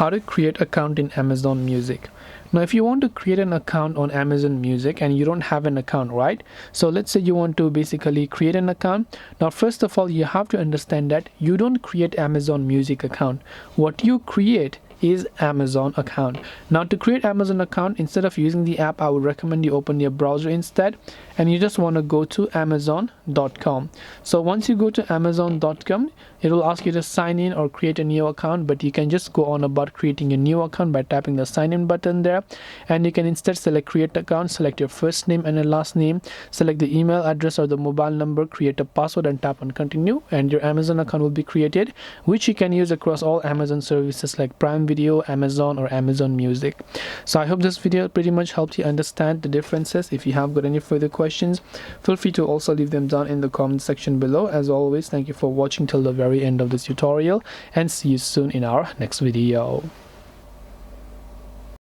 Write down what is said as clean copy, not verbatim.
how to create account in Amazon Music. Now if you want to create an account on Amazon Music and you don't have an account, right? So let's say you want to basically create an account. Now first of all, you have to understand that you don't create Amazon Music account. What you create is Amazon account. Now to create Amazon account, instead of using the app, I would recommend you open your browser instead, and you just want to go to amazon.com. So once you go to amazon.com, it will ask you to sign in or create a new account, but you can just go on about creating a new account by tapping the sign in button there, and you can instead select create account, select your first name and your last name, select the email address or the mobile number, create a password and tap on continue, and your Amazon account will be created, which you can use across all Amazon services like Prime Video, Amazon or Amazon Music. So I hope this video pretty much helped you understand the differences. If you have got any further questions, feel free to also leave them down in the comment section below. As always, thank you for watching till the very end of this tutorial, and see you soon in our next video.